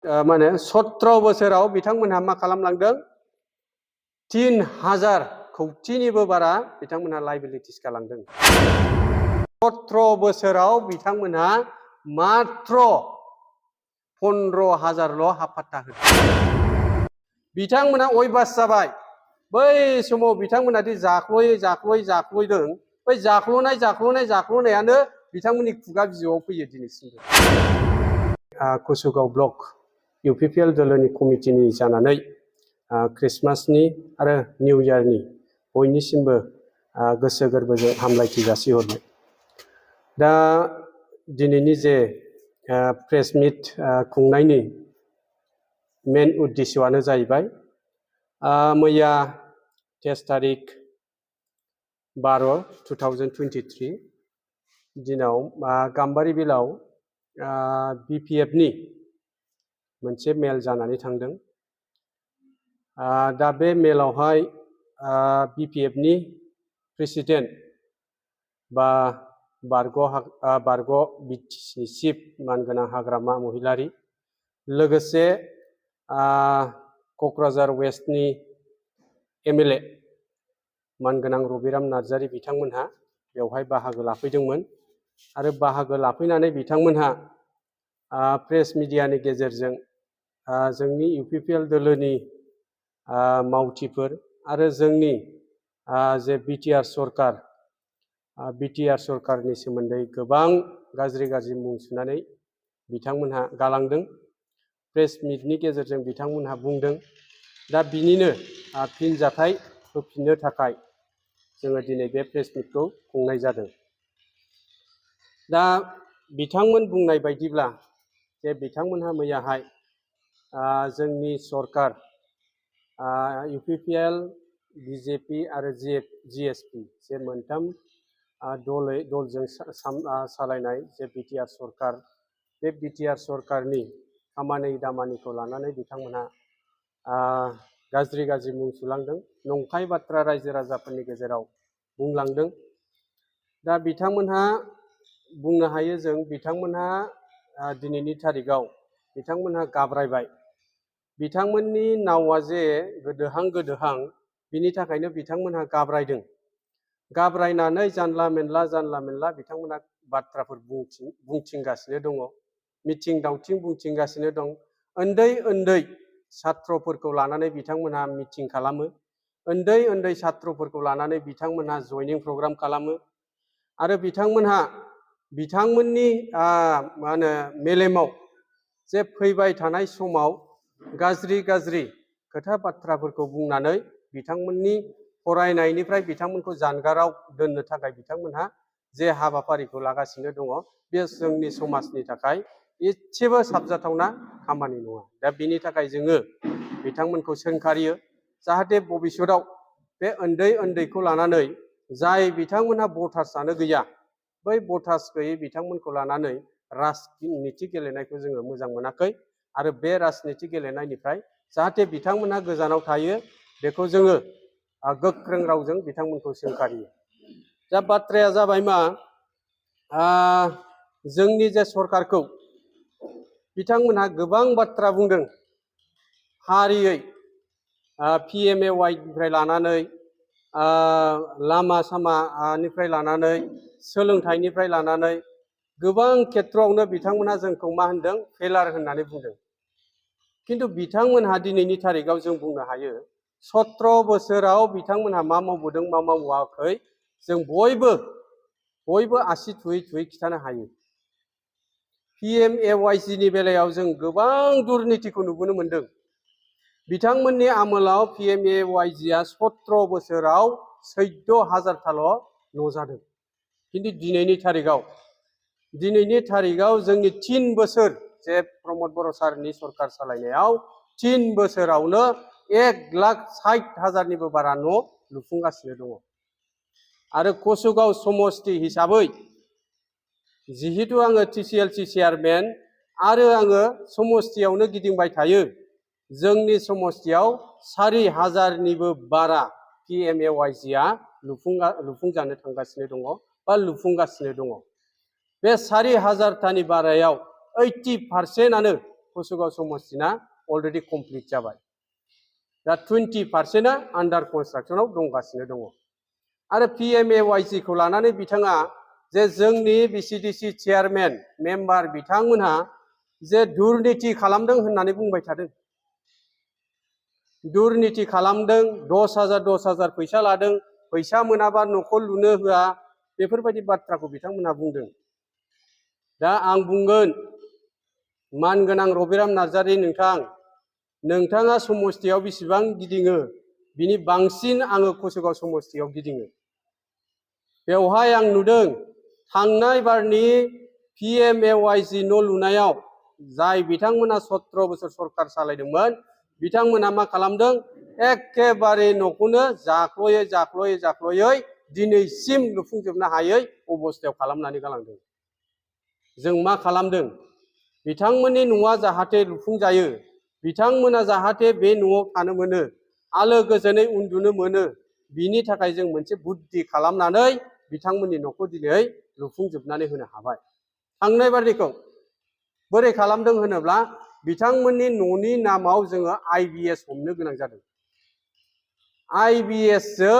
माने 17 बोसोराव बिथांमोनहा मा खालामलांदों 3000 कौटिनिबो बारा बिथांमोनहा लायबिलिटिस खालामदों। 17 बोसोराव बिथांमोनहा मात्र 15,000ल' हाफात्ता होदों। बिथांमोनहा अयबास जाबाय। बै समाव बिथांमोना दि जाख्ल'यदों, बै जाख्ल'नायानो बिथांमोननि खुगा बिजौआव फैयो दिनैसिमबो। कुसुगाव ब्लक UPPL दोलोनि कमिटिनि जानानै क्रिसमासनि आरो निउ इयारनि बयनिसिमबो गोसो गोरबोजों हामलायथि जासिहरबाय। दा दिनैनि जे प्रेस मिट खुंनायनि मेन उद्देश्यआनो जाहैबाय मैया 23 तारिख 12/2023 दिनाव गाम्बारि बिलाव BPFनि मोनसे मेल जानानै थांदों। दा बे मेलावहाय BPFनि प्रेसिडेन्ट बा बारग' BTC चिफ मानगोनां हाग्रामा महिलारि, लोगोसे क'क्राझार वेस्टनि MLA मानगोनां रबिराम नार्जारि बिथांमोनहा बेवहाय बाहागो लाफैदोंमोन आरो बाहागो लाफैनानै बिथांमोनहा प्रेस मिडियानि गेजेरजों जोंनि UPPL दोलोनि मावथिफोर आरो जोंनि जे BTR सरकारनि सोमोन्दै गोबां गाज्रि मुं सुनानै बिथांमोनहा गालांदों। प्रेस मिटनि गेजेरजों बिथांमोनहा बुंदों। दा बिनिनो फिनजाथाय होफिननो थाखाय जोङो दिनै बे प्रेस मिटखौ खुंनाय जादों। दा बिथांमोन बुंनाय बायदिब्ला जे बिथांमोनहा मैयाहाय जोंनि सरकार UPPL, BJP आरो GSP जे मोनथाम दलजों सालायनाय जे BTR सरकार, बे BTR सरकारनि खामानि दामानिखौ लानानै बिथांमोनहा गाज्रि मुं सुलांदों, नंखाय बाथ्रा रायजो राजाफोरनि गेजेराव बुंलांदों। दा बिथांमोनहा बुंनो हायो जों बिथांमोनहा दिनैनि तारिखाव बिथांमोनहा गाब्रायबाय। बिथांमोननि नावा जे गोदोहां बिनि थाखायनो बिथांमोनहा गाब्रायदों। गाब्रायनानै जानला मेनला बिथांमोनहा बाथ्राफोर बुंथिंगासिनो दङ, मिथिं दावथिं बुंथिंगासिनो दं। उन्दै सात्रफोरखौ लानानै बिथांमोनहा मिथिं खालामो, उन्दै सात्रफोरखौ लानानै बिथांमोनहा जयनिं प्रग्राम खालामो आरो बिथांमोनहा बिथांमोननि मेलेमाव जे फैबाय थानाय समाव गाज्रि खोथा बाथ्राफोरखौ बुंनानै बिथांमोननि फरायनायनिफ्राय बिथांमोनखौ जानगाराव दोननो थाखाय बिथांमोनहा जे हाबाफारिखौ लागासिनो दङ, बे जोंनि समाजनि थाखाय एसेबो साबजाथावना खामानि नङा। दा बिनि थाखाय जोङो बिथांमोनखौ सोंखारियो जाहाथे भबिष्यताव बे उन्दैखौ लानानै जाय बिथांमोनहा भटार्सआनो गैया, बै भटार्स गैयै बिथांमोनखौ लानानै राजनिति गेलेनायखौ जोङो मोजां मोनाखै आरो बे राजनिति गेलेनायनिफ्राय जाहाथे बिथांमोनहा गोजानाव थायो, बेखौ जोङो गोख्रों रावजों बिथांमोनखौ सोंखारियो। दा बाथ्राया जाबाय मा, जोंनि जे सरकारखौ बिथांमोनहा गोबां बाथ्रा बुंदों फारियै, PMAY लानानै लामा सामानिफ्राय लानानै सोलोंथाइनिफ्राय लानानै गोबां खेथ्रआवनो बिथांमोनहा जोंखौ मा होनदों, फेलार होननानै बुंदों। खिन्थु बिथांमोनहा दिनैनि तारिखाव जों बुंनो हायो 17 बोसोराव बिथांमोनहा मा मावबोदों मा मावाखै जों बयबो आसि थुयै खिथानो हायो। PMAYGनि बेलायाव जों गोबां दुर्नितिखौ नुबोनो मोनदों। बिथांमोननि आमोलाव PMAYGआ 17 बोसोराव 14,000थाल' न' जादों। खिन्थु दिनैनि तारिखाव जोंनि 3 बोसोर जे प्रमद बर' सारनि सरकार सालायनायाव 3 बोसोरावनो 1,60,000निबो बारा न' लुफुंगासिनो दङ। आरो कुसुगाव समस्ति हिसाबै जिहेतु आङो TCLC चेयारमेन आरो आङो समस्तियावनो गिदिंबाय थायो, जोंनि समस्तियाव 4,000निबो बारा PMAYGआ लुफुंजानो थांगासिनो दङ बा लुफुंगासिनो दङ। बे 4,000थानि बारायाव 80%आनो कसुगाव समस्तिना अलरेडि कमप्लिट जाबाय दा 20%आ आन्डार कनस्ट्राक्सनाव दंगासिनो दङ आरो PMAYG खौ लानानै बिथाङा जे जोंनि BCDC चेयारमेन मेम्बार बिथांमोनहा जे दुर्नीति खालामदों होननानै बुंबाय थादों दुर्नीति खालामदों 10,000 फैसा लादों फैसा मोनाबा न'खौ लुनो होआ बेफोरबायदि बाथ्राखौ बिथांमोनहा बुंदों दा आं बुंगोन मानगोनां रबिराम नार्जारी नोंथाङा समस्तियाव बेसेबां गिदिङो बिनि बांसिन आङो कसुगाव समस्तियाव गिदिङो बेवहाय आं नुदों थांनाय बारनि PMAYG न' लुनायाव जाय बिथांमोना 17 बोसोर सरकार सालायदोंमोन बिथांमोना मा खालामदों एखेबारे न'खौनो जाख्ल'यै दिनैसिम लुफुंजोबनो हायै अबस्थायाव खालामनानै गालांदों जों मा खालामदों बिथांमोननि न'आ जाहाथे लुफुंजायो बिथांमोना जाहाथे बे न'आव थानो मोनो आलो गोजोनै उन्दुनो मोनो बिनि थाखाय जों मोनसे बुद्धि खालामनानै बिथांमोननि न'खौ दिनै लुफुंजोबनानै होनो हाबाय थांनाय बारनिखौ बोरै खालामदों होनोब्ला बिथांमोननि न'नि नामाव जोङो IBS हमनो गोनां जादों IBS जों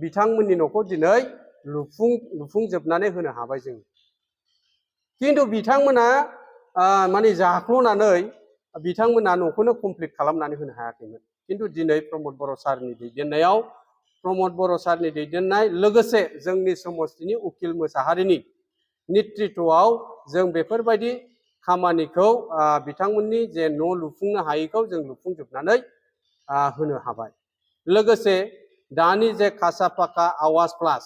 बिथांमोननि न'खौ दिनै लुफुंजोबनानै होनो हाबाय जों किन्तु बिथांमोना माने जाख्ल'नानै बिथांमोना न'खौनो कमप्लिट खालामनानै होनो हायाखैमोन किन्तु दिनै प्रमद बर' सारनि दैदेननायाव प्रमद बर' सारनि दैदेननाय लोगोसे जोंनि समस्तिनि उकिल मोसाहारिनि नेतृत्वआव जों बेफोरबायदि खामानिखौ बिथांमोननि जे न' लुफुंनो हायैखौ जों लुफुंजोबनानै होनो हाबाय लोगोसे दानि जे खासा फाका आवास प्लास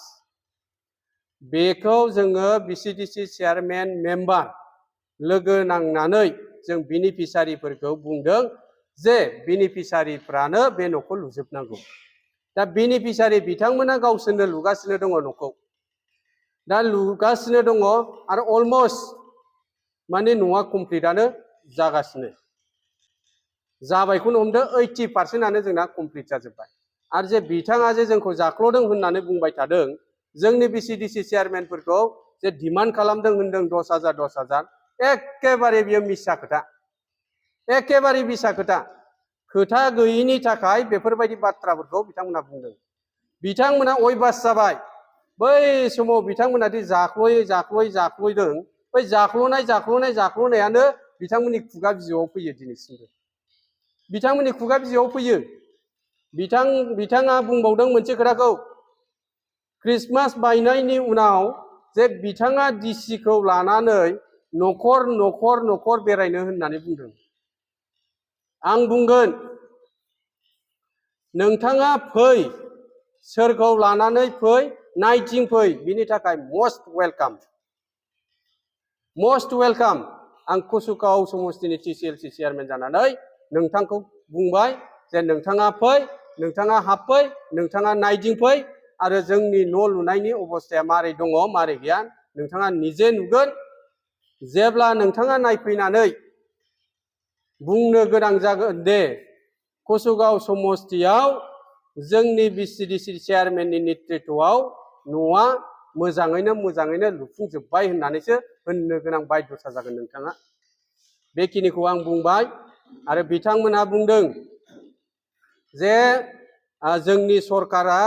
बेखौ जोङो BCDC चेयारमेन मेम्बार लोगो नांनानै जों बेनिफिसारिफोरखौ बुंदों जे बेनिफिसारिफ्रानो बे न'खौ लुजोबनांगौ दा बेनिफिसारि बिथांमोना गावसोरनो लुगासिनो दङ न'खौ दा लुगासिनो दङ आरो अलमस्ट माने न'आ कमप्लिटआनो जागासिनो जाबायखौनो हमदो 80%आनो जोंना कमप्लिट जाजोब्बाय आरो जे बिथाङा जे जोंखौ जाख्ल'दों होननानै बुंबाय थादों जोंनि BCDC चेयारमेनफोरखौ जे डिमान्ड खालामदों होनदों 10,000 एखेबारे बियो मिसा खोथा एखेबारे मिसा खोथा गैयिनि थाखाय बेफोरबायदि बाथ्राफोरखौ बिथांमोना बुंदों बिथांमोना अयबास जाबाय बै समाव बिथांमोना दि जाख्ल'दों बै जाख्ल'नायानो बिथांमोननि खुगा बिजौआव फैयो दिनैसिमबो बिथांमोननि खुगा बिजौआव फैयो बिथाङा बुंबावदों मोनसे खोथाखौ क्रिसमास बायनायनि उनाव जे बिथाङा डिसिखौ लानानै न'खर बेरायनो होननानै बुंदों आं बुंगोन नोंथाङा फै सोरखौ लानानै फै नायथिं फै बिनि थाखाय मस्ट वेलकाम आं कसुगाव समस्तिनि TCLC चेयारमेन जानानै नोंथांखौ बुंबाय जे नोंथाङा फै नोंथाङा हाबफै नोंथाङा नायदिंफै आरो जोंनि न' लुनायनि अबस्थाया मारै दङ मारै गैया नोंथाङा निजे नुगोन जेब्ला नोंथाङा नायफैनानै बुंनो गोनां जागोन दे कसुगाव समस्तियाव जोंनि BCDC चेयारमेननि नेतृत्वआव न'आ मोजाङैनो लुफुंजोब्बाय होननानैसो होननो गोनां बायध'था जागोन नोंथाङा बेखिनिखौ आं बुंबाय आरो बिथांमोनहा बुंदों जे जोंनि सरकारा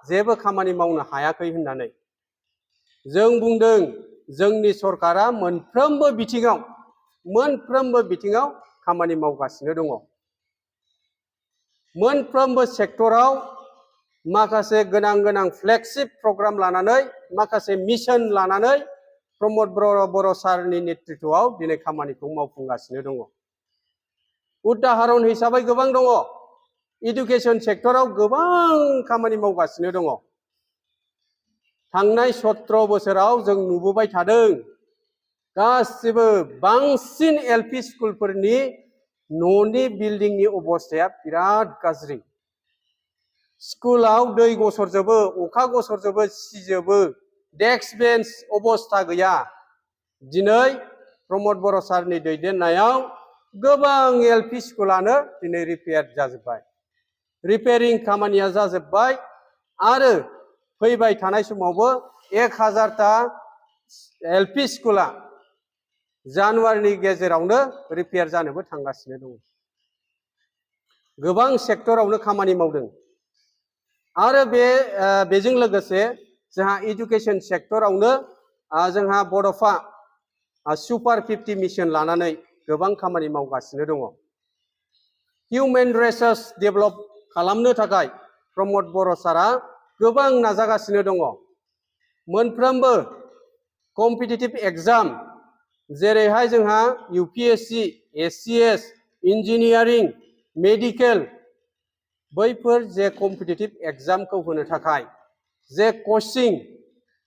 जेबो खामानि मावनो हायाखै होननानै जों बुंदों जोंनि सरकारा मोनफ्रोमबो बिथिङाव खामानि मावगासिनो दङ मोनफ्रोमबो सेक्टराव माखासे गोनां फ्लेगशिप प्रग्राम लानानै माखासे मिशन लानानै प्रमद बर' सारनि नेतृत्वआव दिनै खामानिखौ मावफुंगासिनो दङ उदाहरन हिसाबै गोबां दङ इडुकेशन सेक्टराव गोबां खामानि मावगासिनो दङ थांनाय 17 बोसोराव जों नुबोबाय थादों गासिबो बांसिन LP स्कुलफोरनि न'नि बिल्डिंनि अबस्थाया बिराद गाज्रि स्कुलाव दै गसरजोबो अखा गसरजोबो सिजोबो डेस्क बेन्च अबस्था गैया दिनै प्रमद बर' सारनि दैदेननायाव गोबां LP स्कुलानो दिनै रिपेयार जाजोब्बाय रिपेयारिं खामानिया जाजोब्बाय आरो फैबाय थानाय समावबो 1000ता LP स्कुला जानुवारिनि गेजेरावनो रिपेयार जानोबो थांगासिनो दङ। गोबां सेक्टरावनो खामानि मावदों। आरो बेजों लोगोसे जोंहा इडुकेसन सेक्टरावनो जोंहा बड'फा सुपार 50 मिशन लानानै गोबां खामानि मावगासिनो दङ। हिउमेन रिसोर्स डेभेलप खालामनो थाखाय प्रमद बर' सारा गोबां नाजागासिनो दङ। मोनफ्रोमबो कम्पिटिटिभ एग्जाम जेरैहाय जोंहा UPSC, SCS, इन्जिनियारिं, मेडिकेल बैफोर जे कम्पिटिटिभ एग्जामखौ होनो थाखाय जे कचिं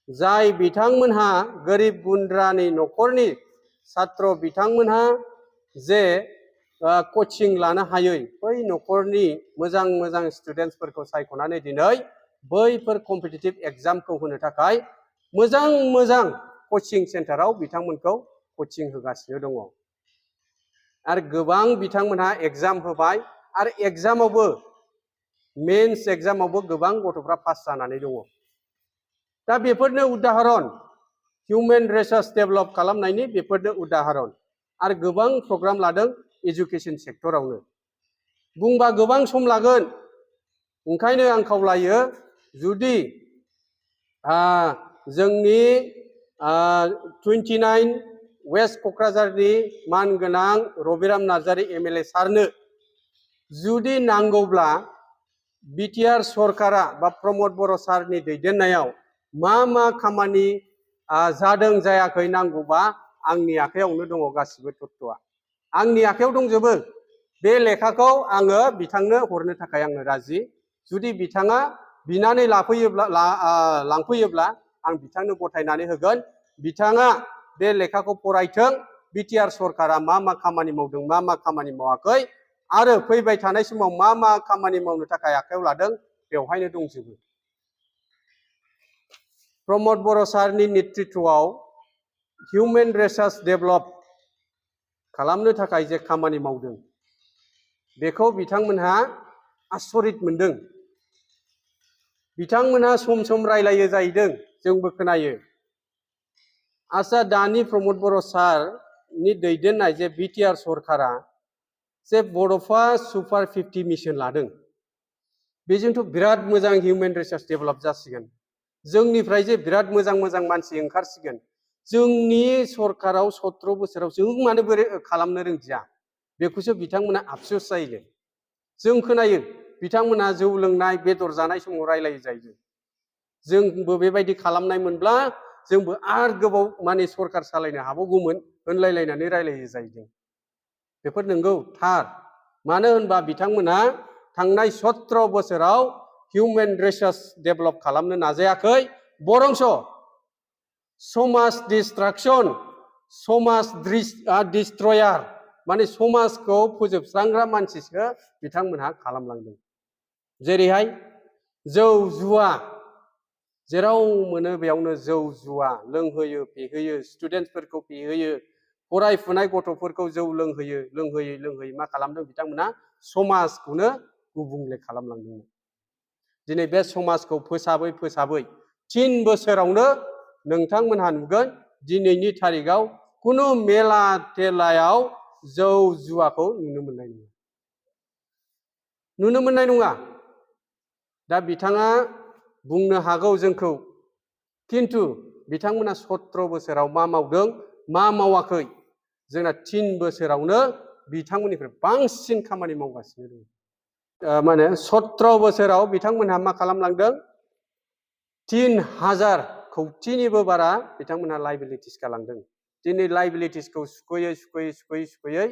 जाय बिथांमोनहा गोरिब गुन्द्रानि न'खरनि छात्र बिथांमोनहा जे कचिं लानो हायै बै न'खरनि मोजां मोजां स्टुडेन्टसफोरखौ सायख'नानै दिनै बैफोर कम्पिटिटिभ एग्जामखौ होनो थाखाय मोजां मोजां कचिं सेन्टाराव बिथांमोनखौ कचिं होगासिनो दङ। आरो गोबां बिथांमोनहा एग्जाम होबाय आरो एग्जामावबो मेन्स एग्जामावबो गोबां गथ'फ्रा पास जानानै दङ। दा बेफोरनो उदाहरन हिउमेन रिसोर्स डेभेलप खालामनायनि बेफोरनो उदाहरन। आरो गोबां प्रग्राम लादों एजुकेसन सेक्टरावनो। बुंबा गोबां सम लागोन, ओंखायनो आं खावलायो जुदि जोंनि 29 वेस्ट क'क्राझारनि मानगोनां रबिराम नार्जारी MLA सारनो जुदि नांगौब्ला बिटिआर सरकारा बा प्रमद बर' सारनि दैदेननायाव मा खामानि जादों जायाखै नांगौबा आंनि आखायावनो दङ गासिबो तत्त्वआ। आंनि आखायाव दंजोबो। बे लेखाखौ आङो बिथांनो हरनो थाखाय आङो राजि। जुदि बिथाङा बिनानै लांफैयोब्ला आं बिथांनो गथायनानै होगोन। बिथाङा बे लेखाखौ फरायथों, बिटिआर सरकारा मा खामानि मावदों, मा खामानि मावाखै आरो फैबाय थानाय समाव मा खामानि मावनो थाखाय आखायाव लादों बेवहायनो दंजोबो। प्रमद बर' सारनि नेतृत्वआव हिउमेन रिसोर्स डेभेलप खालामनो थाखाय जे खामानि मावदों बेखौ बिथांमोनहा आसरित मोनदों। बिथांमोनहा सम रायलायो जाहैदों, जोंबो खोनायो। आच्चा, दानि प्रमद बर' सारनि दैदेननाय जे बिटिआर सरकारा जे बड'फा सुपार 50 मिशन लादों, बेजोंथ' बिराद मोजां हिउमेन रिसोर्स डेभेलप जासिगोन। जोंनिफ्राय जे बिराद मोजां मानसि ओंखारसिगोन। जोंनि सरकाराव 17 बोसोराव जों मानो बोरै खालामनो रोंदिया, बेखौसो बिथांमोना आफसोस जायो। जों खोनायो बिथांमोना जौ लोंनाय बेदर जानाय समाव रायलायो जाहैदों। जोंबो बेबायदि खालामनाय मोनब्ला जोंबो आरो गोबाव सरकार सालायनो हाबावगौमोन होनलायलायनानै रायलायो जाहैदों। बेफोर नंगौ, थार। मानो होनबा बिथांमोना थांनाय 17 बोसोराव हिउमेन रिसोर्स डेभेलप खालामनो नाजायाखै, बरंस समाज डिस्ट्राक्शन, समाज डिस्ट्रयार समाजखौ फोजोबस्रांग्रा मानसिसो बिथांमोनहा खालामलांदों। जेरैहाय जौ जुवा, जेराव मोनो बेयावनो जौ जुवा लोंहोयो फेहोयो, स्टुडेन्टसफोरखौ फेहोयो, फरायफुनाय गथ'फोरखौ जौ लोंहोयै मा खालामदों बिथांमोना समाजखौनो गुबुंले खालामलांदोंमोन। दिनै बे समाजखौ फोसाबै 3 बोसोरावनो नोंथांमोनहा नुगोन दिनैनि थारिखआव खुनु मेला तेलायाव जौ जुवाखौ नुनो मोननाय नङा। दा बिथाङा बुंनो हागौ जोंखौ, खिन्थु बिथांमोना 17 बोसोराव मा मावदों मा मावाखै, जोंना 3 बोसोरावनो बिथांमोननिफ्राय बांसिन खामानि मावगासिनो दं। 17 बोसोराव बिथांमोनहा मा खालामलांदों, 3000 कौटिनिबो बारा बिथांमोनहा लाइबिलिटिस गालांदों। दिनै लाइबिलिटिसखौ सुख'यै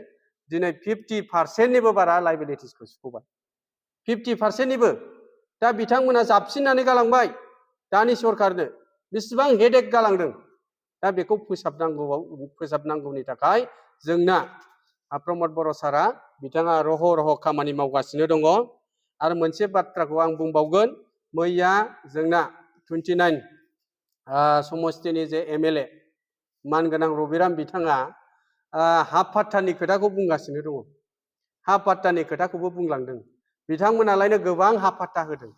दिनै 50%निबो बारा लाइबिलिटिसखौ सुख'बाय। 50%निबो। दा बिथांमोना जाबसिननानै गालांबाय दानि सरकारनो, बेसेबां हेडेक गालांदों। दा बेखौ फोसाबनांगौनि थाखाय जोंना प्रमद बर' सारा बिथाङा रह' खामानि मावगासिनो दङ। आरो मोनसे बाथ्राखौ आं बुंबावगोन, मैया जोंना 29 समस्तिनि जे MLA मानगोनां रबिराम बिथाङा हाफ पाट्टानि खोथाखौ बुंगासिनो दङ। हाफ पाट्टानि खोथाखौबो बुंलांदों। बिथांमोनालायनो गोबां हाफ पाट्टा होदों।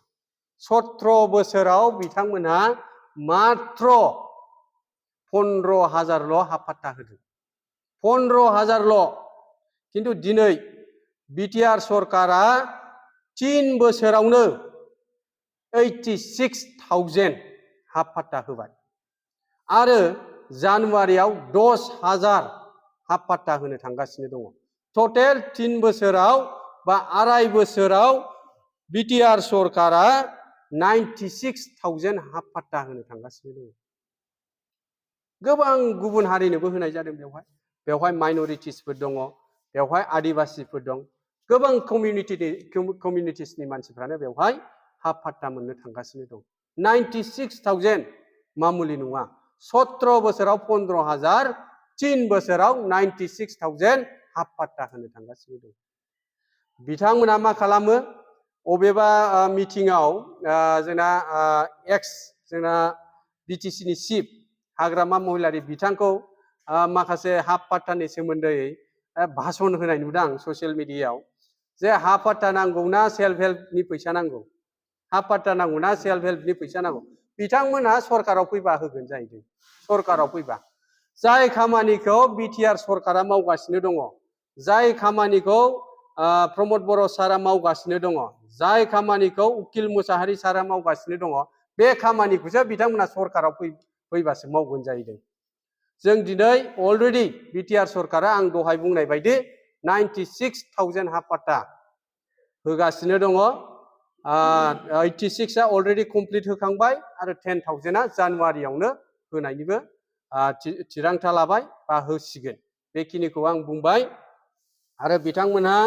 17 बोसोराव बिथांमोनहा मात्र 15,000ल' हाफ पाट्टा होदों। 15,000ल' खिन्थु दिनै बिटिआर सरकारा 3 बोसोरावनो 86,000 हाफ पाट्टा होबाय आरो जानुवारियाव 10,000 हाफ पाट्टा होनो थांगासिनो दङ। टटेल 3 बोसोराव बा 2.5 बोसोराव बिटिआर सरकारा 96,000 हाफ पाट्टा होनो थांगासिनो दङ। गोबां गुबुन हारिनोबो होनाय जादों बेवहाय माइनरिटिसफोर दङ, बेवहाय आदिबासिफोर दं, गोबां कमिउनिटिसनि मानसिफ्रानो बेवहाय हाफ पाट्टा मोननो थांगासिनो दं। 96,000 मामुलि नङा। 17 बोसोराव 15,000, 3 बोसोराव 96,000 हाफ पाट्टा होनो थांगासिनो दं। बिथांमोना मा खालामो? अबेबा मिटिङाव जोंना जोंना बिटिसिनि चिफ हाग्रामा महिलारि बिथांखौ माखासे हाफ पाट्टानि सोमोन्दै भाषण होनाय नुदां ससियेल मिडियायाव जे हाफ पाट्टा नांगौना सेल्फ हेल्पनि फैसा नांगौ, हाफ पाट्टा नांगौना सेल्फ हेल्पनि फैसा नांगौ। बिथांमोनहा सरकाराव फैबा होगोन जाहैदों। सरकाराव फैबा जाय खामानिखौ बिटिआर सरकारा मावगासिनो दङ, जाय खामानिखौ प्रमद बर' सारा मावगासिनो दङ, जाय खामानिखौ उकिल मुसाहारि सारा मावगासिनो दङ, बे खामानिखौसो बिथांमोना सरकाराव फैबासो मावगोन जाहैदों। जों दिनै अलरेडि बिटिआर सरकारा आं दहाय बुंनाय बायदि 96,000 हाफ पाट्टा होगासिनो दङ। 86आ अलरेडि कमप्लिट होखांबाय आरो 10,000आ जानुवारियावनो होनायनिबो थिरांथा लाबाय बा होसिगोन। बेखिनिखौ आं बुंबाय। आरो बिथांमोनहा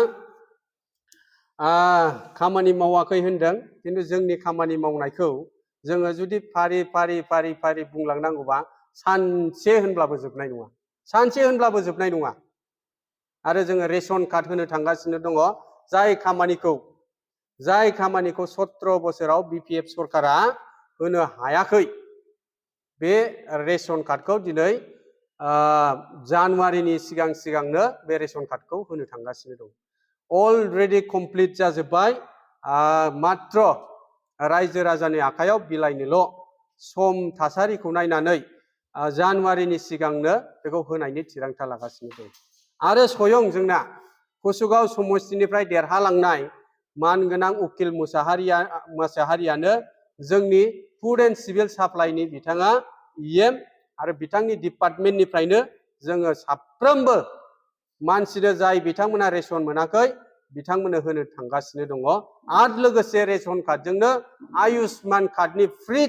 खामानि मावाखै होनदों, खिन्थु जोंनि खामानि मावनायखौ जोङो जुदि फारि फारि बुंलांनांगौबा सानसे होनब्लाबो जोबनाय नङा, सानसे होनब्लाबो जोबनाय नङा। आरो जोङो रेशन कार्ड होनो थांगासिनो दङ, जाय खामानिखौ 17 बोसोराव बिपिएफ सरकारा होनो हायाखै। बे रेशन कार्डखौ दिनै जानुवारिनि सिगांनो बे रेशन कार्डखौ होनो थांगासिनो दं। अलरेडि कमप्लिट जाजोब्बाय। मात्र रायजो राजानि आखायाव बिलाइनोल' सम थासारिखौ नायनानै जानुवारिनि सिगांनो बेखौ होनायनि थिरांथा लागासिनो दं। आरो स्वयं जोंना कसुगाव समस्तिनिफ्राय देरहालांनाय मानगोनां उकिल मुसाहारियानो जोंनि फुड एन्ड सिभिल साप्लाइनि बिथाङा इएम आरो बिथांनि डिपार्टमेन्टनिफ्रायनो जोङो साफ्रोमबो मानसिनो जाय बिथांमोना रेशन मोनाखै बिथांमोननो होनो थांगासिनो दङ। आरो लोगोसे रेशन कार्डजोंनो आयुष्मान कार्डनि फ्रि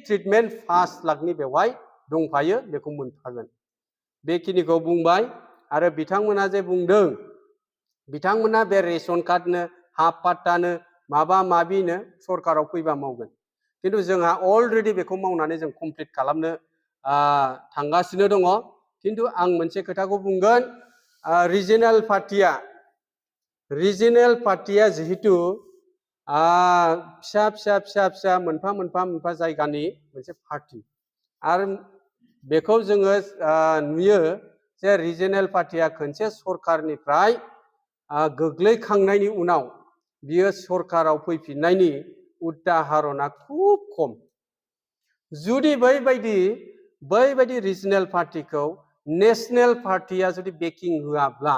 ट्रिटमेन्ट 5 लाखनि बेवहाय दंफायो, बेखौ मोनफागोन। बेखिनिखौ बुंबाय। आरो बिथांमोना जे बुंदों बिथांमोना बे रेशन कार्डनो हाफ पाट्टानो माबा माबिनो सरकाराव फैबा मावगोन, खिन्थु जोंहा अलरेडि बेखौ मावनानै जों कमप्लिट खालामनो थांगासिनो दङ। खिन्थु आं मोनसे खोथाखौ बुंगोन, रिजनेल पार्टिया जिहेतु फिसा मोनफा जायगानि मोनसे पार्टि। आरो बेखौ जोङो नुयो जे रिजनेल पार्टिया खनसे सरकारनिफ्राय गोग्लैखांनायनि उनाव बियो सरकाराव फैफिननायनि उदाहरना खुब खम। जुदि बैबायदि रिजनेल पार्टिखौ नेशनेल पार्टिया जुदि बेकिं होआब्ला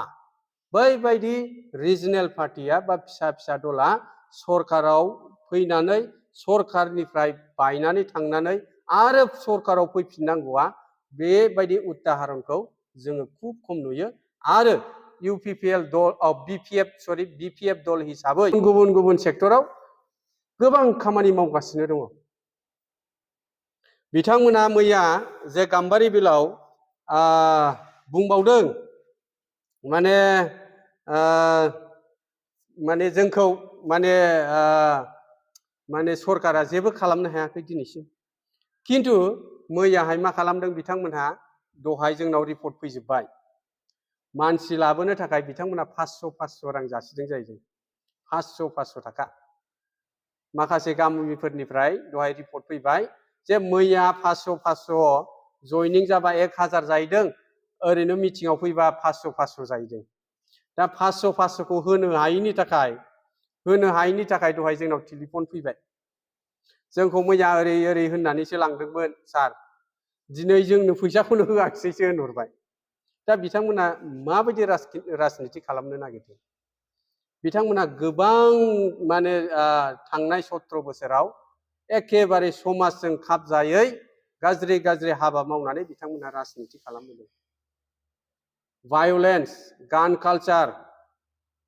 बैबायदि रिजनेल पार्टिया बा फिसा दला सरकाराव फैनानै सरकारनिफ्राय बायनानै थांनानै आरो सरकाराव फैफिननांगौआ बेबायदि उदाहरनखौ जोङो खुब खम नुयो। आरो बिपिएफ दल हिसाबै गुबुन सेक्टराव गोबां खामानि मावगासिनो दङ। बिथांमोना मैया जे गाम्बारि बिलाव बुंबावदों, माने जोंखौ माने सरकारा जेबो खालामनो हायाखै दिनैसिम। खिन्थु मैयाहाय मा खालामदों बिथांमोनहा? दहाय जोंनाव रिपर्ट फैजोब्बाय। मानसि लाबोनो थाखाय बिथांमोना 500 रां जासिदों जाहैदों। 500 थाखा। माखासे गामिफोरनिफ्राय दहाय रिपर्ट फैबाय जे मैया 500 जयनिं जाबा 1000 जाहैदों, ओरैनो मिटिङाव फैबा 500 जाहैदों। दा 500खौ होनो हायैनि थाखाय दहाय जोंनाव टेलिफन फैबाय। जोंखौ मैया ओरै होननानैसो लांदोंमोन सार, दिनै जोंनो फैसाखौनो होआखिसैसो होनहरबाय। दा बिथांमोना माबायदि राजनिति खालामनो नागिरदों? बिथांमोना गोबां माने थांनाय 17 बोसोराव एखेबारे समाजजों खाबजायै गाज्रि गाज्रि हाबा मावनानै बिथांमोना राजनिति खालामबोदों। भायलेन्स, गान कालचार,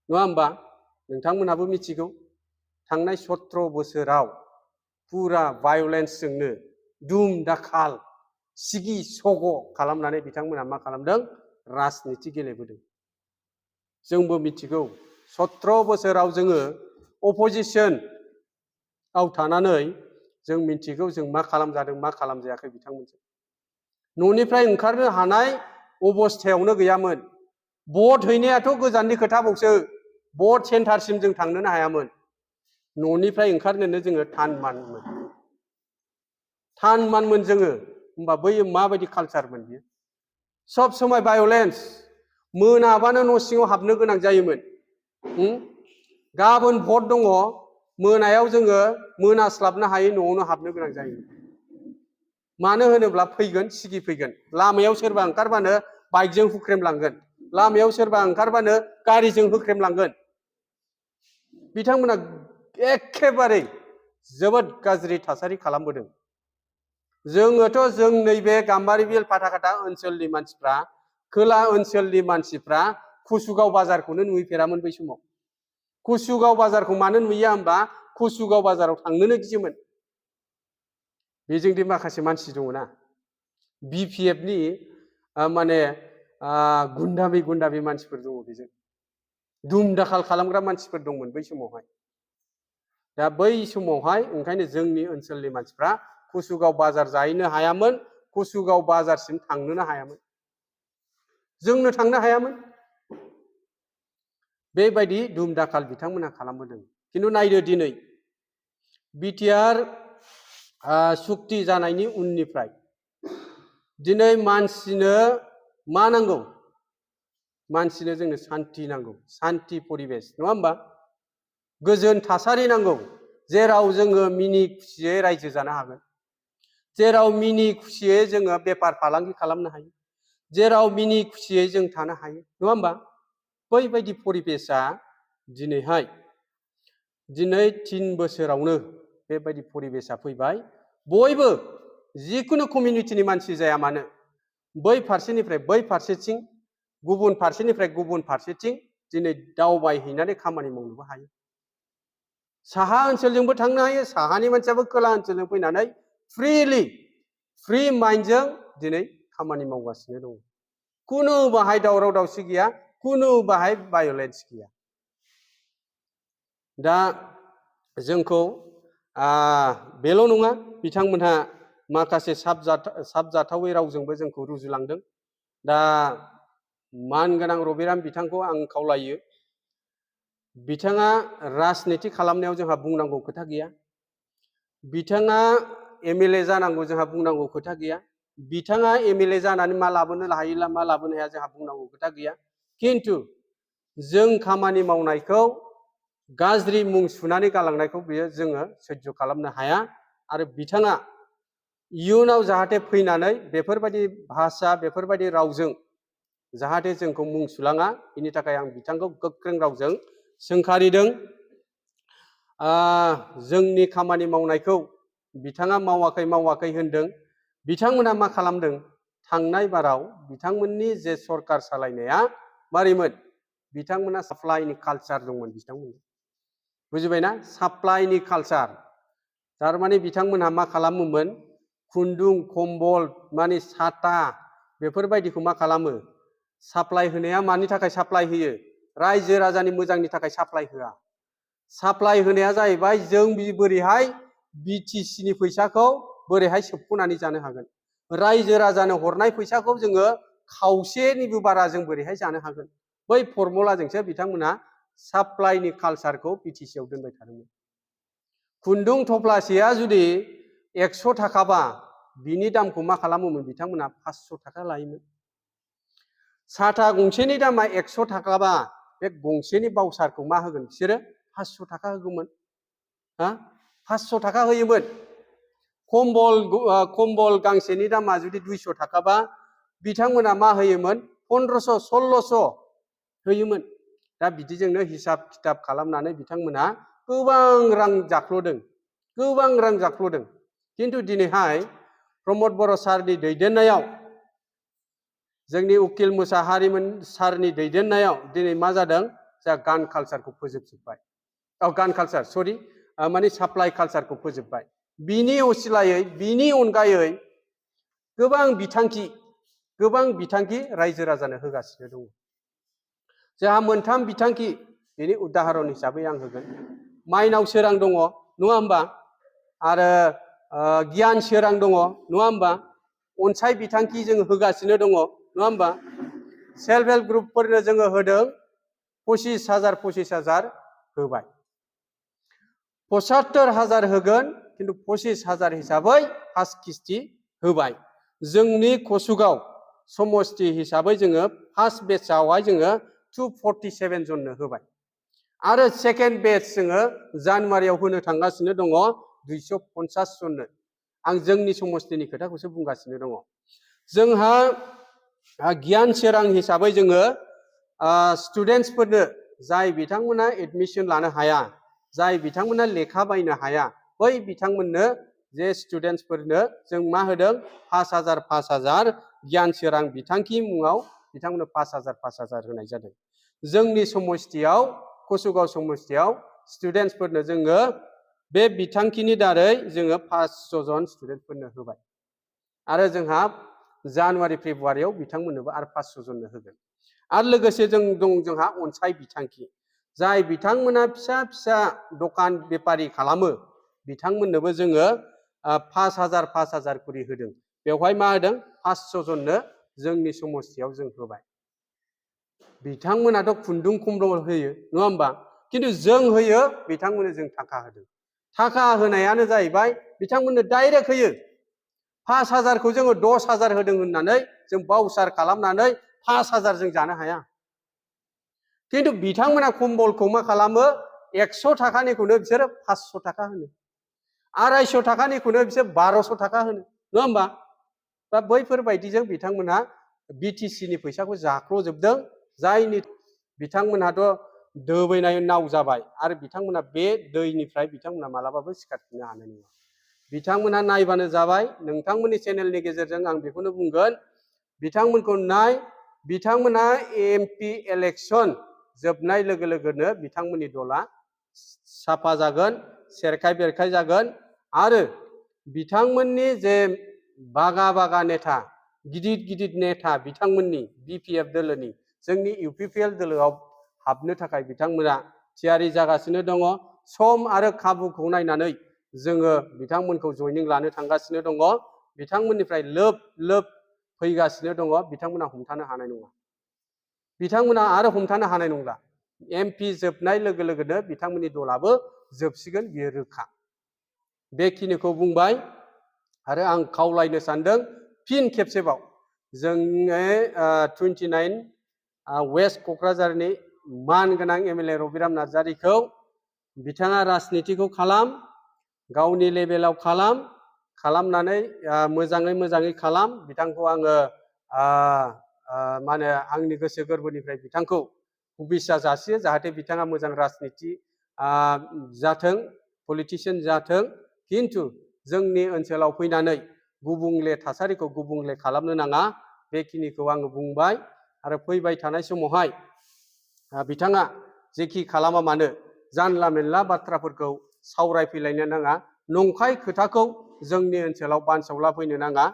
नङा होमबा? नोंथांमोनाबो मिथिगौ थांनाय 17 बोसोराव पुरा भायलेन्सजोंनो दुम दाखाल सिगि सग' खालामनानै बिथांमोना मा खालामदों? राजनिति गेलेबोदों। जोंबो मिथिगौ 17 बोसोराव जोङो अपोजिशन आव थानानै जों मिथिगौ जों मा खालामजादों मा खालामजायाखै बिथांमोनजों। न'निफ्राय ओंखारनो हानाय अबस्थायावनो गैयामोन। भट हैनायाथ' गोजाननि खोथाबावसो, भट सेन्टारसिम जों थांनोनो हायामोन। न'निफ्राय ओंखारनोनो जोङो थानमानमोन जोङो। होमबा बै माबायदि कालचारमोन बियो? सब समय भायलेन्स, मोनाबानो न' सिङाव हाबनो गोनां जायोमोन। गाबोन भट दङ, मोनायाव जोङो मोनास्लाबनो हायै न'आवनो हाबनो गोनां जायोमोन। मानो होनोब्ला फैगोन, सिगि फैगोन। लामायाव सोरबा ओंखारबानो बाइकजों हुख्रेमलांगोन, लामायाव सोरबा ओंखारबानो गारिजों हुख्रेमलांगोन। बिथांमोना एखेबारे जोबोद गाज्रि थासारि खालामबोदों। जोङोथ' जों नैबे गाम्बारि बिल फाथाखाथा ओनसोलनि मानसिफ्रा, खोला ओनसोलनि मानसिफ्रा कुसुगाव बाजारखौनो नुहैफेरामोन बै समाव। कुसुगाव बाजारखौ मानो नुयो होमबा कुसुगाव बाजाराव थांनोनो गियोमोन। बेजोंदि माखासे मानसि दङना BPFनि माने गुन्दाबि मानसिफोर दङ, बेजों दुम दाखाल खालामग्रा मानसिफोर दंमोन बै समावहाय। दा बै समावहाय ओंखायनो जोंनि ओनसोलनि मानसिफ्रा कुसुगाव बाजार जाहैनो हायामोन, कुसुगाव बाजारसिम थांनोनो हायामोन, जोंनो थांनो हायामोन। बेबायदि दुम दाखाल बिथांमोना खालामबोदों। खिन्थु नायदो दिनै बिटिआर सुक्ति जानायनि उननिफ्राय दिनै मानसिनो मा नांगौ? मानसिनो जोंनो सान्ति नांगौ, सान्ति परिबेस, नङा होमबा? गोजोन थासारि नांगौ, जेराव जोङो मिनि खुसियै रायजो जानो हागोन, जेराव मिनि खुसियै जोङो बेफार फालांगि खालामनो हायो, जेराव मिनि खुसियै जों थानो हायो, नङा होमबा? बैबायदि परिबेसा दिनैहाय दिनै 3 बोसोरावनो बेबायदि परिबेसा फैबाय। बयबो जिखुनु कमिउनिटिनि मानसि जाया मानो बै फारसेनिफ्राय बै फारसेथिं, गुबुन फारसेनिफ्राय गुबुन फारसेथिं दिनै दावबायहैनानै खामानि मावनोबो हायो। साहा ओनसोलजोंबो थांनो हायो, साहानि मानसियाबो खोला ओनसोलजों फैनानै फ्रि माइन्डजों दिनै खामानि मावगासिनो दङ। कुनु बाहाय दावराव दावसि गैया, कुनु बाहाय भायलेन्स गैया। दा जोंखौ बेल' नङा, बिथांमोनहा माखासे साबजाथावै रावजोंबो जोंखौ रुजुलांदों। दा मानगोनां रबिराम बिथांखौ आं खावलायो, बिथाङा राजनिति खालामनायाव जोंहा बुंनांगौ खोथा गैया, बिथाङा MLA जानांगौ जोंहा बुंनांगौ खोथा गैया, बिथाङा MLA जानानै मा लाबोनो हायो मा लाबोनो हाया जोंहा बुंनांगौ खोथा गैया। खिन्थु जों खामानि मावनायखौ गाज्रि मुं सुनानै गालांनायखौ बियो जोङो सैज्य खालामनो हाया। आरो बिथाङा इयुनाव जाहाथे फैनानै बेफोरबायदि भाषा, बेफोरबायदि रावजों जाहाथे जोंखौ मुं सुलाङा, बेनि थाखाय आं बिथांखौ गोख्रों रावजों सोंखारिदों। जोंनि खामानि मावनायखौ बिथाङा मावाखै होनदों। बिथांमोना मा खालामदों? थांनाय बाराव बिथांमोननि जे सरकार सालायनाया मारैमोन? बिथांमोना साप्लाइनि कालचार दंमोन बिथांमोन, बुजिबायना? साप्लाइनि कालचार। थारमाने बिथांमोनहा मा खालामोमोन? खुन्दुं, कम्बल, माने साथा बेफोरबायदिखौ मा खालामो? साप्लाइ होनाया मानि थाखाय साप्लाइ होयो? रायजो राजानि मोजांनि थाखाय साप्लाइ होआ। साप्लाइ होनाया जाहैबाय जों बोरैहाय BTCनि फैसाखौ बोरैहाय सोबख'नानै जानो हागोन, रायजो राजानो हरनाय फैसाखौ जोङो खावसेनिबो बारा जों बोरैहाय जानो हागोन, बै फर्मुलाजोंसो बिथांमोना साप्लाइनि कालचारखौ BTCआव दोनबाय थादोंमोन। खुन्दुं थफ्लासेया जुदि 100 थाखाबा बिनि दामखौ मा खालामोमोन? बिथांमोना 500 थाखा लायोमोन। साथा गंसेनि दामा 100 थाखाबा बे गंसेनि बावसारखौ मा होगोन? बिसोरो 500 थाखा होगौमोन। 500 थाखा होयोमोन। कम्बल गांसेनि दामा जुदि 200 थाखाबा बिथांमोना मा होयोमोन? 1500 1600 होयोमोन दा बिदिजोंनो हिसाब खिताब खालामनानै बिथांमोना गोबां रां जाख्ल'दों खिन्थु दिनैहाय प्रमद बर' सारनि दैदेननायाव जोंनि उकिल मुसाहारिमोन सारनि दैदेननायाव दिनै मा जादों जा गान कालचारखौ फोजोबजोब्बाय गान कालचार सरि माने साप्लाइ कालचारखौ फोजोबबाय बिनि असिलायै बिनि अनगायै गोबां बिथांखि रायजो राजानो होगासिनो दङ जोंहा मोनथाम बिथांखि बेनि उदाहरन हिसाबै आं होगोन माइनाव सोरां दङ नङा होमबा आरो गियान सोरां दङ नङा होमबा अनसाय बिथांखि जों होगासिनो दङ नङा होमबा सेल्फ हेल्प ग्रुपफोरनो जोङो होदों 25,000 होबाय 75,000 होगोन खिन्थु 25,000 हिसाबै फार्स्ट किस्ति होबाय जोंनि कसुगाव समस्ति हिसाबै जोङो फार्स्ट बेचआवहाय जोङो 247 जननो होबाय आरो सेकेन्ड बेच जोङो जानुवारियाव होनो थांगासिनो दङ 250 जननो आं जोंनि समस्तिनि खोथाखौसो बुंगासिनो दङ जोंहा गियान सोरां हिसाबै जोङो स्टुडेन्टसफोरनो जाय बिथांमोना एडमिशन लानो हाया जाय बिथांमोना लेखा बायनो हाया बै बिथांमोननो जे स्टुडेन्टसफोरनो जों मा होदों 5,000 गियान सोरां बिथांखि मुङाव बिथांमोननो 5,000 होनाय जादों जोंनि समस्तियाव कसुगाव समस्तियाव स्टुडेन्टसफोरनो जोङो बे बिथांखिनि दारै जोङो 500 जन स्टुडेन्टफोरनो होबाय आरो जोंहा जानुवारि फेब्रुवारियाव बिथांमोननोबो आरो 500 जननो होगोन आरो लोगोसे जोंहा अनसाय बिथांखि जाय बिथांमोना फिसा दखान बेपारि खालामो बिथांमोननोबो जोङो 5,000 करि होदों बेवहाय मा होदों 500 जननो जोंनि समस्तियाव जों होबाय बिथांमोनाथ' खुन्दुं खम्बल होयो नङा होमबा खिन्थु जों होयो बिथांमोननो जों थाखा होदों थाखा होनायानो जाहैबाय बिथांमोननो डाइरेक्ट होयो 5,000 खौ जोङो 10,000 होदों होननानै जों बाउचार खालामनानै 5,000 जों जानो हाया खिन्थु बिथांमोना खम्बलखौ मा खालामो 100 थाखानिखौनो बिसोरो 500 थाखा होनो 250 थाखानिखौनो बिसोर 1200 थाखा होनो नङा होमबा दा बैफोरबायदिजों बिथांमोना बिटिसिनि फैसाखौ जाख्ल'जोबदों जायनि बिथांमोनहाथ' दोबैनाय नाव जाबाय आरो बिथांमोना बे दैनिफ्राय बिथांमोना मालाबाबो सिखारफिननो हानाय नङा बिथांमोना नायबानो जाबाय नोंथांमोननि चेनेलनि गेजेरजों आं बेखौनो बुंगोन बिथांमोनखौ नाय बिथांमोना एमपि इलेक्सन जोबनाय लोगो लोगोनो बिथांमोननि दला साफा जागोन सेरखाय बेरखाय जागोन आरो बिथांमोननि जे बागा नेता गिदिर नेता बिथांमोननि बिपिएफ दोलोनि जोंनि इउपिपिएल दोलोआव हाबनो थाखाय बिथांमोना थियारि जागासिनो दङ सम आरो खाबुखौ नायनानै जोङो बिथांमोनखौ जयनिं लानो थांगासिनो दङ बिथांमोननिफ्राय लोब फैगासिनो दङ बिथांमोना हमथानो हानाय नङा बिथांमोना आरो हमथानो हानाय नंला एमपि जोबनाय लोगो लोगोनो बिथांमोननि दलाबो जोबसिगोन बियो रोखा बेखिनिखौ बुंबाय आरो आं खावलायनो सानदों फिन खेबसेबाव जोंनि 29 वेस्ट क'क्राझारनि मानगोनां एमएलए रबिराम नार्जारिखौ बिथाङा राजनितिखौ खालाम गावनि लेभेलाव खालामनानै मोजाङै खालाम बिथांखौ आङो माने आंनि गोसो गोरबोनिफ्राय बिथांखौ हुबिसा जासियो जाहाथे बिथाङा मोजां राजनिति जाथों पलिटिशियान जाथों खिन्थु जोंनि ओनसोलाव फैनानै गुबुंले थासारिखौ गुबुंले खालामनो नाङा बेखिनिखौ आङो बुंबाय आरो फैबाय थानाय समावहाय बिथाङा जेखि खालामा मानो जानला मेनला बाथ्राफोरखौ सावरायफैलायनो नाङा नंखाय खोथाखौ जोंनि ओनसोलाव बानसावला फैनो नाङा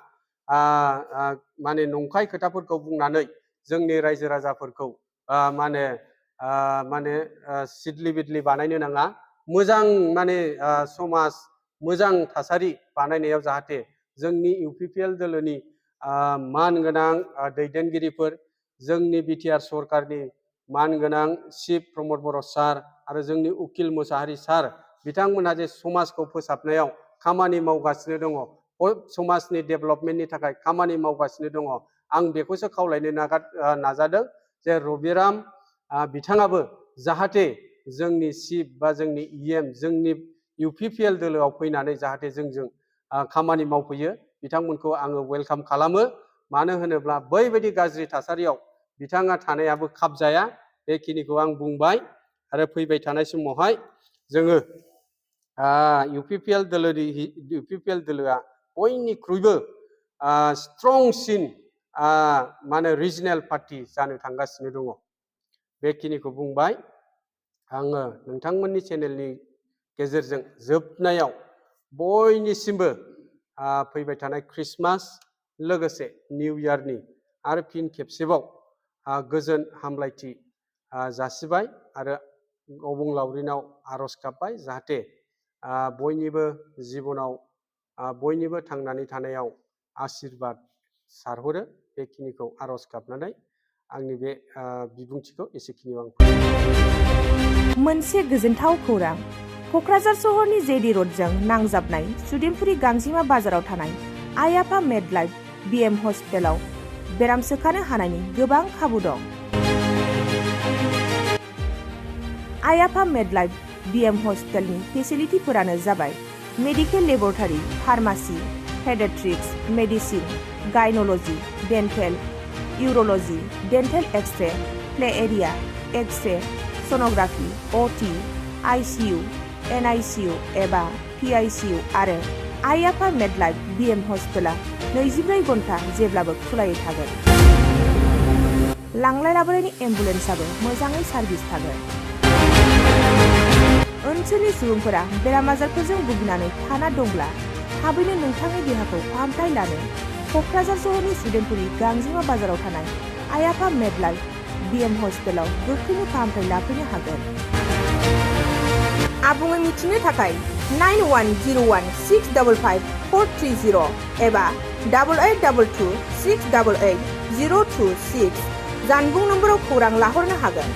माने नंखाय खोथाफोरखौ बुंनानै जोंनि रायजो राजाफोरखौ माने सिदलि बिदलि बानायनो नाङा मोजां माने समाज मोजां थासारि बानायनायाव जाहाथे जोंनि इउपिपिएल दोलोनि मानगोनां दैदेनगिरिफोर जोंनि बिटिआर सरकारनि मानगोनां चिफ प्रमद बर' सार आरो जोंनि उकिल मुसाहारि सार बिथांमोनहा जे समाजखौ फोसाबनायाव खामानि मावगासिनो दङ समाजनि डेभेलपमेन्टनि थाखाय खामानि मावगासिनो दङ आं बेखौसो खावलायनो नाजादों जे रबिराम बिथाङाबो जाहाथे जोंनि चिफ बा जोंनि इएम जोंनि इउपिपिएल दोलोआव फैनानै जाहाथे जोंजों खामानि मावफैयो बिथांमोनखौ आङो वेलकाम खालामो मानो होनोब्ला बैबायदि गाज्रि थासारियाव बिथाङा थानायाबो खाबजाया बेखिनिखौ आं बुंबाय आरो फैबाय थानाय समावहाय जोङो UPPL दोलोआ बयनिख्रुइबो स्ट्रंसिन माने रिजनेल पार्टी जानो थांगासिनो दङ बेखिनिखौ बुंबाय आङो नोंथांमोननि चेनेलनि गेजेरजों जोबनायाव बयनिसिमबो फैबाय थानाय क्रिसमास लोगोसे निउ इयारनि आरो फिन खेबसेबाव गोजोन हामलायथि जासिबाय आरो अबंलावरिनाव आरज गाबबाय जाहाथे बयनिबो जिबनाव बयनिबो थांनानै थानायाव आशीर्बाद सारहरो बेखिनिखौ आरज गाबनानै आंनि बे बिबुंथिखौ एसेखिनियाव आं मोनसे गोजोनथाव खौरां क'क्राझार सहरनि जेडि र'डजों नांजाबनाय सुदेमपुरि गांजिमा बाजाराव थानाय आइ आफा मेडलाइफ BM हस्पिटालाव बेराम सोखानो हानायनि गोबां खाबु दं। आइ आफा मेडलाइफ BM हस्पिटालनि फेसिलिटिफोरानो जाबाय medical laboratory, pharmacy, paediatrics, medicine, gynaecology, dental, urology, dental x-ray, play area, x-ray, sonography, OT, ICU, NICU एबा PICU आरो आइ आफा मेडलाइफ BM हस्पिटाला 24 घन्टा जेब्लाबो खुलायै थागोन। लांलाय लाबोलायनि एम्बुलेन्सआबो मोजाङै सार्भिस थागोन। ओनसोलनि सुबुंफोरा बेराम आजारफोरजों भुगिनानै थाना दंब्ला थाबैनो नोंथांनि देहाखौ फाहामथाय लानो क'क्राझार सहरनि सुदेमपुरि गांजिमा बाजाराव थानाय आइ आफा मेडलाइफ BM हस्पिटालाव गोख्रैनो फाहामथाय लाफैनो हागोन। आबुङै मिथिनो थाखाय 9101655430 एबा 8822688026 जानबुं नम्बराव खौरां लाहरनो हागोन।